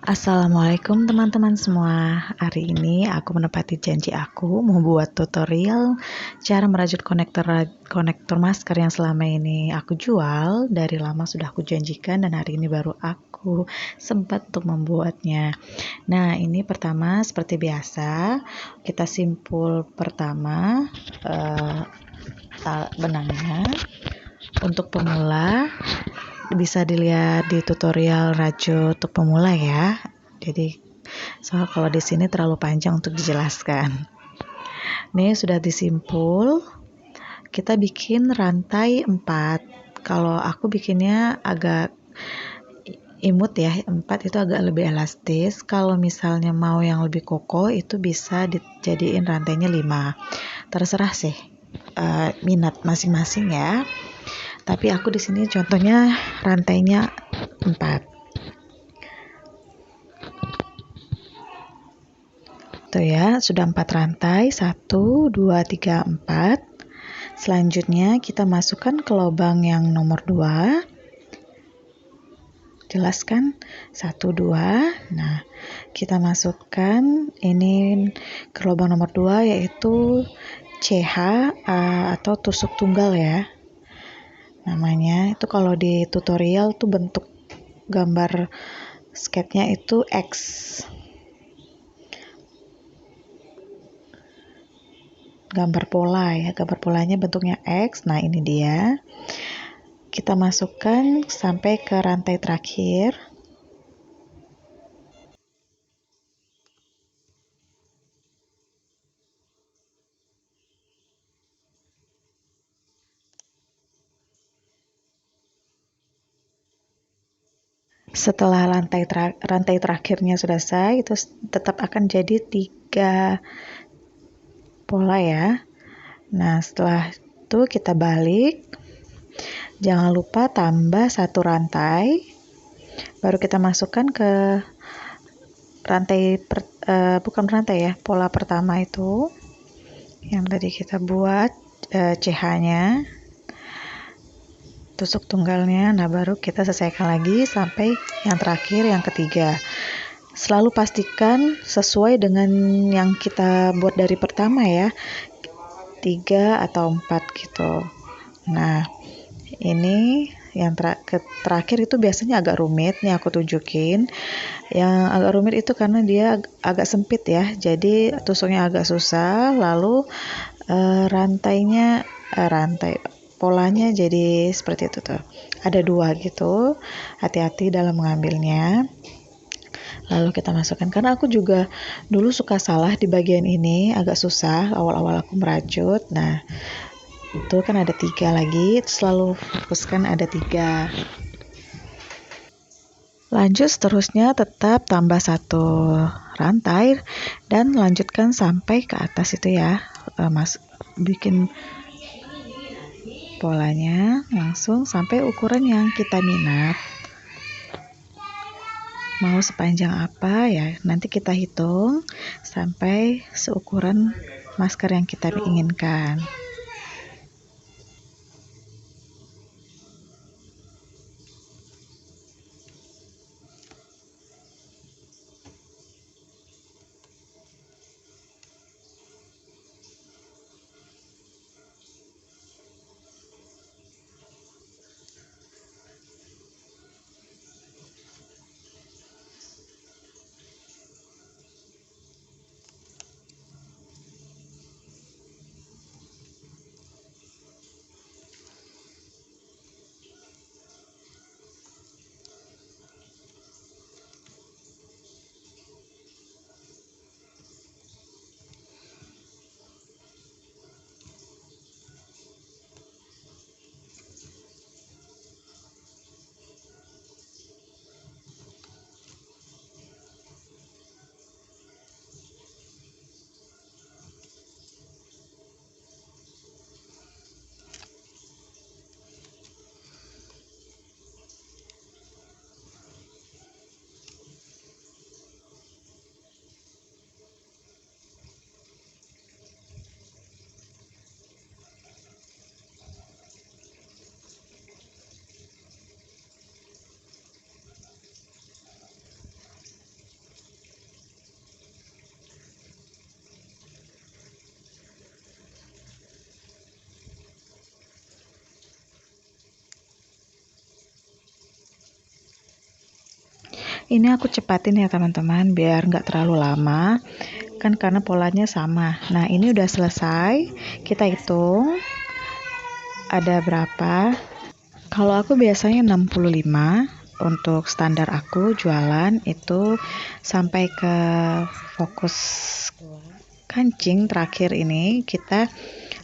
Assalamualaikum teman-teman semua. Hari ini aku menepati janji aku membuat tutorial cara merajut konektor masker yang selama ini aku jual. Dari lama sudah aku janjikan dan hari ini baru aku sempat untuk membuatnya. Nah, ini pertama seperti biasa, kita simpul pertama benangnya. Untuk pemula bisa dilihat di tutorial rajut untuk pemula ya. Jadi kalau di sini terlalu panjang untuk dijelaskan. Nih sudah disimpul. Kita bikin rantai 4. Kalau aku bikinnya agak imut ya, 4 itu agak lebih elastis. Kalau misalnya mau yang lebih kokoh itu bisa dijadiin rantainya 5. Terserah sih minat masing-masing ya. Tapi aku di sini contohnya rantainya 4. Tuh ya, sudah 4 rantai. 1, 2, 3, 4. Selanjutnya kita masukkan ke lubang yang nomor 2. Jelas kan? 1, 2. Nah, kita masukkan ini ke lubang nomor 2 yaitu CH atau tusuk tunggal ya. Namanya itu kalau di tutorial tuh bentuk gambar sketnya itu X. Gambar pola ya, gambar polanya bentuknya X. Nah, ini dia. Kita masukkan sampai ke rantai terakhir. Setelah rantai terakhirnya selesai, itu tetap akan jadi 3 pola ya. Nah, setelah itu kita balik. Jangan lupa tambah 1 rantai. Baru kita masukkan ke rantai bukan rantai ya, pola pertama itu yang tadi kita buat CH-nya, tusuk tunggalnya. Nah, baru kita selesaikan lagi sampai yang terakhir, yang ketiga. Selalu pastikan sesuai dengan yang kita buat dari pertama ya, 3 atau 4 gitu. Nah, ini yang terakhir itu biasanya agak rumit. Nih aku tunjukin. Yang agak rumit itu karena dia agak sempit ya, jadi tusuknya agak susah. Lalu polanya jadi seperti itu tuh. Ada 2 gitu. Hati-hati dalam mengambilnya. Lalu kita masukkan, karena aku juga dulu suka salah di bagian ini, agak susah awal-awal aku merajut. Nah, itu kan ada 3 lagi, selalu fokuskan ada 3. Lanjut seterusnya, tetap tambah 1 rantai dan lanjutkan sampai ke atas itu ya. Bikin polanya langsung sampai ukuran yang kita minat. Mau sepanjang apa ya, nanti kita hitung sampai seukuran masker yang kita inginkan. Ini aku cepatin ya teman-teman biar nggak terlalu lama kan karena polanya sama. Nah ini udah selesai, kita hitung ada berapa. Kalau aku biasanya 65 untuk standar aku jualan itu sampai ke fokus kancing terakhir ini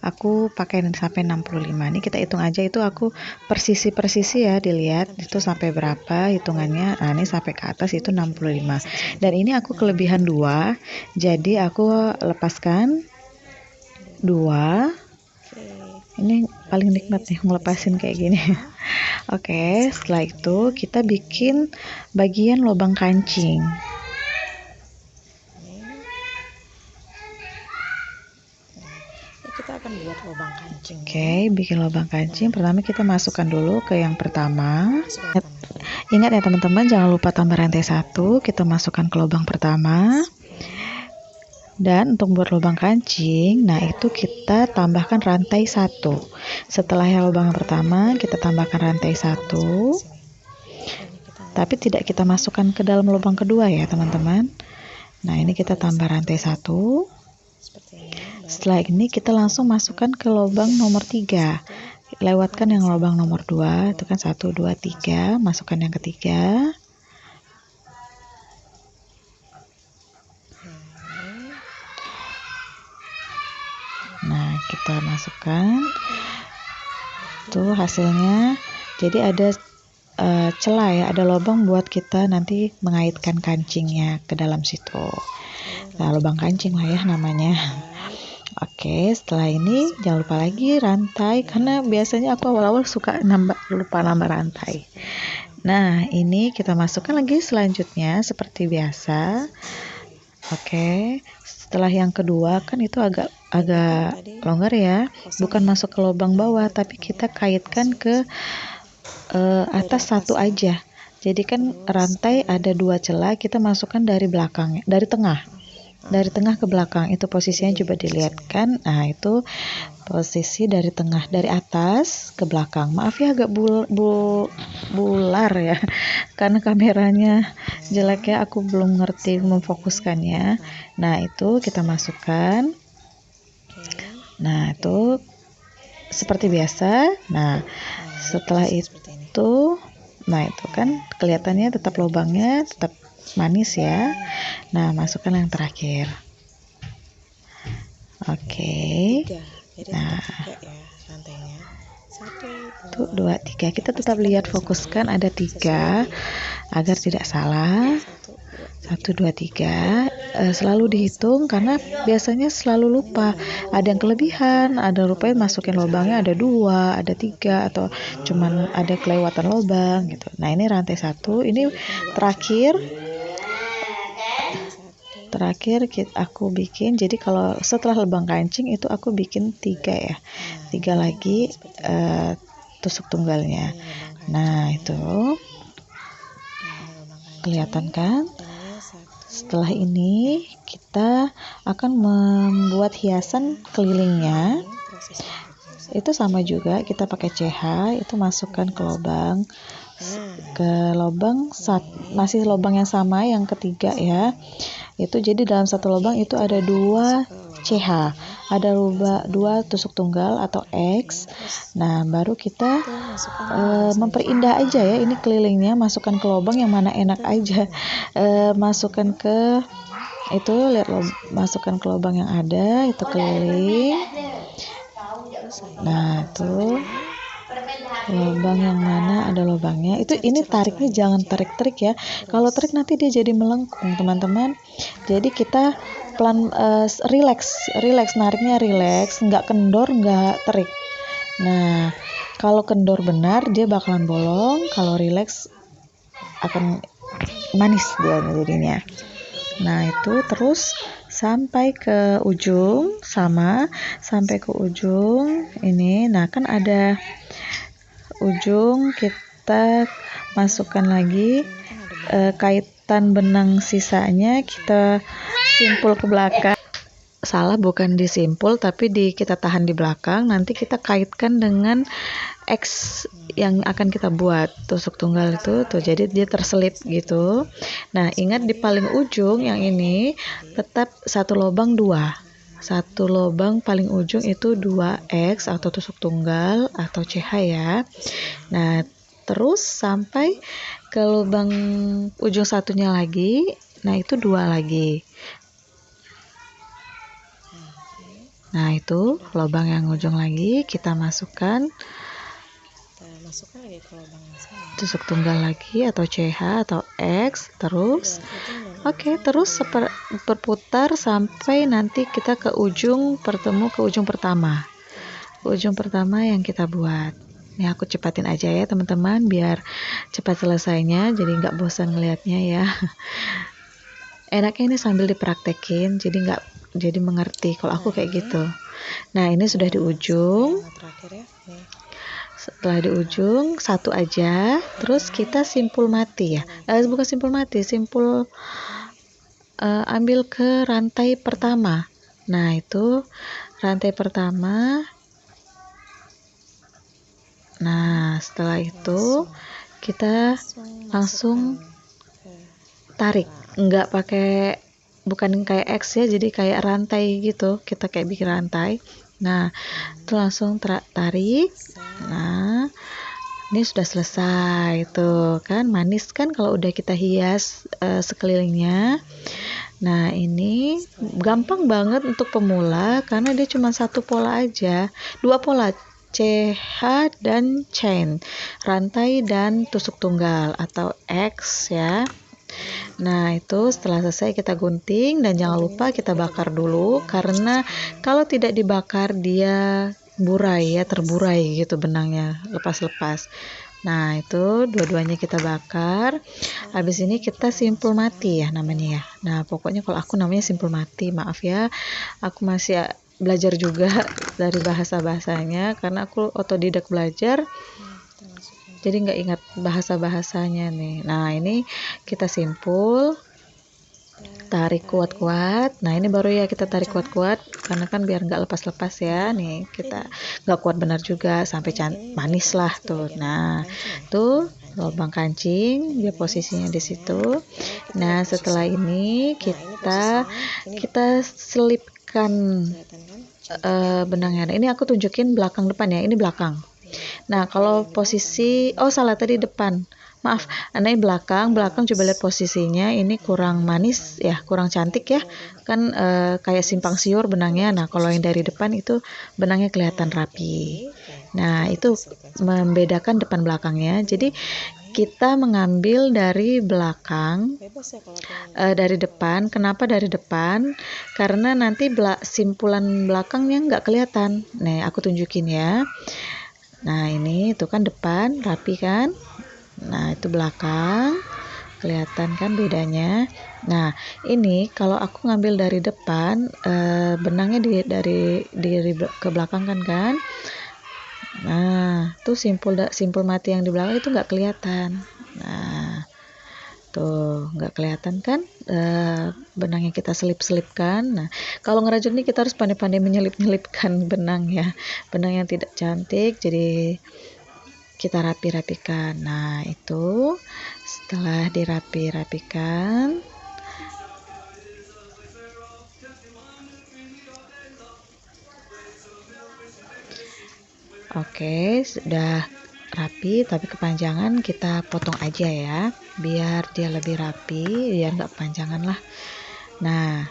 aku pakai sampai 65. Ini kita hitung aja, itu aku persisi ya, dilihat itu sampai berapa hitungannya. Nah ini sampai ke atas itu 65, dan ini aku kelebihan 2, jadi aku lepaskan 2. Ini paling nikmat nih ngelepasin kayak gini. Oke, setelah itu kita bikin bagian lubang kancing. Kita akan buat lubang kancing. Oke, bikin lubang kancing. Pertama kita masukkan dulu ke yang pertama. Ingat ya teman-teman, jangan lupa tambah rantai 1. Kita masukkan ke lubang pertama. Dan untuk buat lubang kancing, nah itu kita tambahkan rantai 1. Setelah yang lubang pertama, kita tambahkan rantai 1. Tapi tidak kita masukkan ke dalam lubang kedua ya teman-teman. Nah ini kita tambah rantai 1. Setelah ini kita langsung masukkan ke lubang nomor 3. Lewatkan yang lubang nomor 2, itu kan 1, 2, 3, masukkan yang ketiga. Nah kita masukkan, tuh hasilnya. Jadi ada celah ya, ada lubang buat kita nanti mengaitkan kancingnya ke dalam situ. Nah lubang kancing lah ya namanya. Oke, setelah ini jangan lupa lagi rantai, karena biasanya aku awal-awal suka lupa nambah rantai. Nah ini kita masukkan lagi selanjutnya seperti biasa. Oke, setelah yang kedua kan itu agak longgar ya, bukan masuk ke lubang bawah tapi kita kaitkan ke atas 1 aja. Jadi kan rantai ada 2 celah, kita masukkan dari belakang, dari tengah ke belakang. Itu posisinya coba dilihat kan. Nah itu posisi dari tengah, dari atas ke belakang. Maaf ya agak bular ya karena kameranya jelek ya, aku belum ngerti memfokuskannya. Nah itu kita masukkan. Nah itu seperti biasa. Nah setelah itu, nah itu kan kelihatannya tetap lubangnya tetap manis ya. Nah masukkan yang terakhir. Oke. Nah 1, 2, 3, kita tetap lihat, fokuskan ada 3 agar tidak salah. 1, 2, 3, selalu dihitung karena biasanya selalu lupa. Ada yang kelebihan, ada rupanya masukin lubangnya ada 2, ada 3, atau cuman ada kelewatan lubang gitu. Nah ini rantai 1, ini terakhir aku bikin. Jadi kalau setelah lubang kancing itu aku bikin 3 ya, 3 lagi tusuk tunggalnya. Nah itu kelihatan kan. Setelah ini kita akan membuat hiasan kelilingnya. Itu sama juga, kita pakai CH, itu masukkan ke lubang masih lubang yang sama, yang ketiga ya. Itu jadi dalam satu lubang itu ada 2 CH, ada 2 tusuk tunggal atau X. Nah baru kita memperindah aja ya, ini kelilingnya masukkan ke lubang yang mana enak aja. Masukkan ke itu, lihat masukkan ke lubang yang ada itu keliling. Nah tuh lubang yang mana ada lubangnya itu, ini tariknya jangan tarik-tarik ya, kalau tarik nanti dia jadi melengkung teman-teman. Jadi kita pelan, relax nariknya, relax, nggak kendor nggak terik. Nah kalau kendor benar dia bakalan bolong, kalau relax akan manis dia jadinya. Nah itu terus sampai ke ujung, sampai ke ujung ini. Nah kan ada ujung, kita masukkan lagi kaitan benang sisanya, kita simpul ke belakang. salah bukan disimpul tapi kita tahan di belakang, nanti kita kaitkan dengan X yang akan kita buat tusuk tunggal itu tuh, jadi dia terselip gitu. Nah, ingat di paling ujung yang ini tetap satu lubang dua, satu lubang paling ujung itu 2X atau tusuk tunggal atau CH ya. Nah, terus sampai ke lubang ujung satunya lagi, nah itu 2 lagi. Nah, itu lubang yang ujung lagi kita masukkan lagi ke lubang yang sama. Tusuk tunggal lagi atau CH atau X terus. Oke, terus berputar sampai nanti kita ke ujung bertemu ke ujung pertama. Ujung pertama yang kita buat. Ini aku cepatin aja ya teman-teman biar cepat selesainya, jadi nggak bosan ngelihatnya ya. Enaknya ini sambil dipraktekin, jadi mengerti kalau aku kayak gitu. Nah, ini sudah di ujung. Terakhir ya. Setelah di ujung satu aja, terus kita simpul mati ya. Bukan simpul mati, simpul ambil ke rantai pertama. Nah, itu rantai pertama. Nah, setelah itu kita langsung tarik, bukan kayak X ya, jadi kayak rantai gitu, kita kayak bikin rantai. Nah, itu langsung tarik. Nah, ini sudah selesai tuh kan, manis kan kalau udah kita hias sekelilingnya. Nah, ini gampang banget untuk pemula karena dia cuma satu pola aja, dua pola, CH dan chain, rantai dan tusuk tunggal atau X ya. Nah, itu setelah selesai kita gunting dan jangan lupa kita bakar dulu karena kalau tidak dibakar dia burai ya, terburai gitu benangnya, lepas-lepas. Nah, itu dua-duanya kita bakar. Habis ini kita simpul mati ya namanya ya. Nah, pokoknya kalau aku namanya simpul mati, maaf ya. Aku masih belajar juga dari bahasa-bahasanya karena aku otodidak belajar. Jadi nggak ingat bahasa-bahasanya nih. Nah, ini kita simpul, tarik kuat-kuat. Nah, ini baru ya kita tarik kuat-kuat karena kan biar nggak lepas-lepas ya. Nih, kita nggak kuat benar juga sampai manis lah tuh. Nah, tuh lubang kancing, dia posisinya di situ. Nah, setelah ini kita selipkan benangnya. Ini aku tunjukin belakang depan ya. Ini belakang. Nah, kalau posisi, salah tadi depan. Maaf, ini belakang coba lihat posisinya, ini kurang manis ya, kurang cantik ya. Kan kayak simpang siur benangnya. Nah, kalau yang dari depan itu benangnya kelihatan rapi. Nah, itu membedakan depan belakangnya. Jadi kita mengambil dari belakang, dari depan. Kenapa dari depan? Karena nanti simpulan belakangnya nggak kelihatan. Nih, aku tunjukin ya. Nah, ini itu kan depan, rapi kan? Nah, itu belakang. Kelihatan kan bedanya? Nah, ini kalau aku ngambil dari depan, benangnya dari ke belakang kan? Nah, tuh simpul mati yang di belakang itu nggak kelihatan. Nah, tuh nggak kelihatan kan benang yang kita selip-selipkan. Nah, kalau ngerajut nih kita harus pandai-pandai menyelip-nyelipkan benang ya, benang yang tidak cantik, jadi kita rapi-rapikan. Nah, itu setelah dirapi-rapikan, oke, sudah rapi tapi kepanjangan kita potong aja ya biar dia lebih rapi, biar nggak kepanjangan lah. Nah,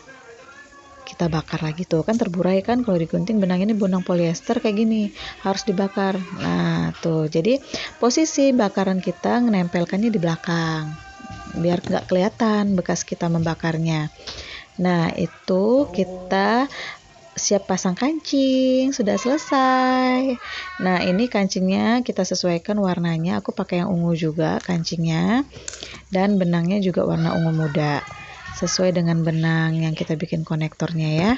kita bakar lagi tuh kan terburai kan, kalau digunting benang ini benang polyester kayak gini harus dibakar. Nah, tuh jadi posisi bakaran kita menempelkannya di belakang biar nggak kelihatan bekas kita membakarnya. Nah, itu kita siap pasang kancing, sudah selesai. Nah, ini kancingnya kita sesuaikan warnanya, aku pakai yang ungu juga kancingnya, dan benangnya juga warna ungu muda sesuai dengan benang yang kita bikin konektornya ya.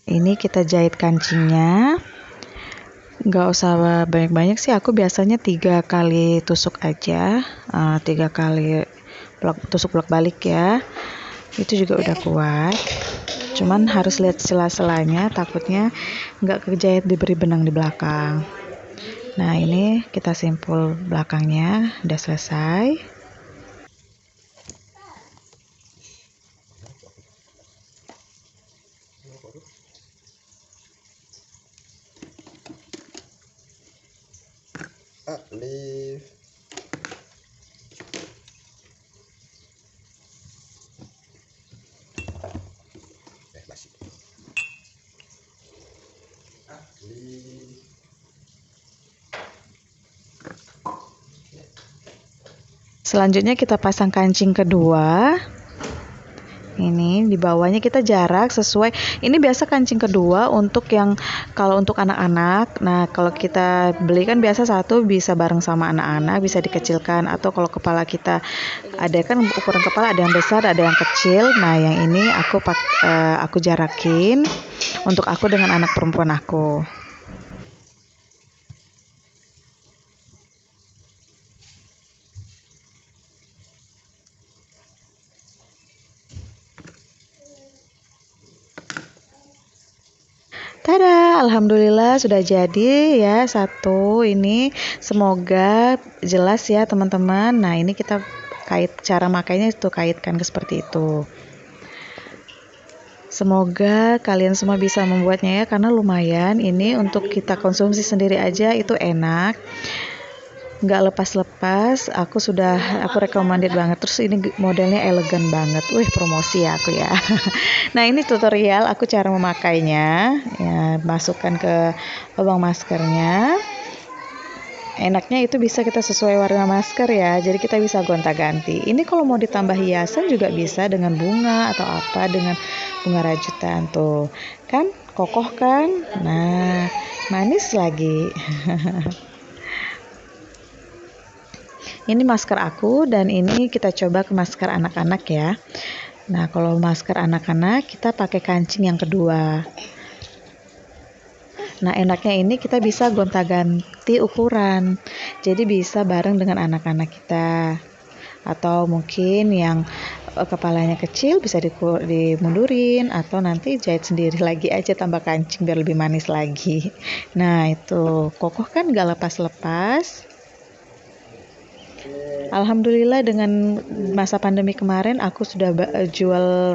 Ini kita jahit kancingnya. Nggak usah banyak-banyak sih, aku biasanya 3 kali tusuk aja, 3 kali tusuk bolak balik ya, itu juga udah kuat. Cuman harus lihat sela-selanya, takutnya nggak kejahit diberi benang di belakang. Nah ini kita simpul belakangnya, udah selesai. Alif. Masih. Alif. Selanjutnya kita pasang kancing kedua. Ini di bawahnya kita jarak sesuai. Ini biasa kancing kedua untuk yang kalau untuk anak-anak. Nah, kalau kita beli kan biasa satu bisa bareng sama anak-anak, bisa dikecilkan, atau kalau kepala kita ada kan ukuran kepala ada yang besar, ada yang kecil. Nah, yang ini aku jarakin untuk aku dengan anak perempuan aku. Tada, alhamdulillah sudah jadi ya satu ini. Semoga jelas ya teman-teman. Nah, ini kita cara makainya itu kaitkan seperti itu. Semoga kalian semua bisa membuatnya ya, karena lumayan ini untuk kita konsumsi sendiri aja itu enak. Nggak lepas-lepas, aku recommended banget. Terus ini modelnya elegan banget. Wih, promosi ya aku ya. Nah, ini tutorial aku cara memakainya. Ya, masukkan ke lubang maskernya. Enaknya itu bisa kita sesuai warna masker ya. Jadi kita bisa gonta-ganti. Ini kalau mau ditambah hiasan juga bisa dengan bunga atau apa, dengan bunga rajutan tuh. Kan kokoh kan? Nah, manis lagi. Ini masker aku dan ini kita coba ke masker anak-anak ya. Nah, kalau masker anak-anak kita pakai kancing yang kedua. Nah, enaknya ini kita bisa gonta-ganti ukuran. Jadi bisa bareng dengan anak-anak kita. Atau mungkin yang kepalanya kecil bisa dimundurin, atau nanti jahit sendiri lagi aja tambah kancing biar lebih manis lagi. Nah, itu kokoh kan gak lepas-lepas. Alhamdulillah dengan masa pandemi kemarin aku sudah jual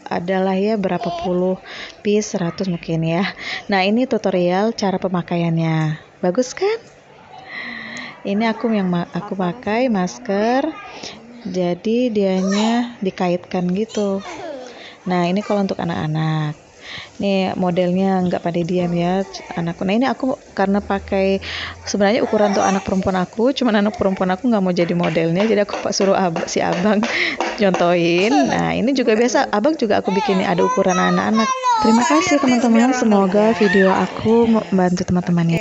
adalah ya berapa puluh piece, 100 mungkin ya. Nah, ini tutorial cara pemakaiannya. Bagus kan? Ini aku pakai masker. Jadi dianya dikaitkan gitu. Nah, ini kalau untuk anak-anak. Nih modelnya nggak pada diam ya anakku. Nah, ini aku karena pakai sebenarnya ukuran untuk anak perempuan aku, cuman anak perempuan aku nggak mau jadi modelnya, jadi aku suruh si abang contohin. Nah, ini juga biasa abang juga aku bikin ada ukuran anak-anak. Terima kasih teman-teman, semoga video aku membantu teman-teman ya.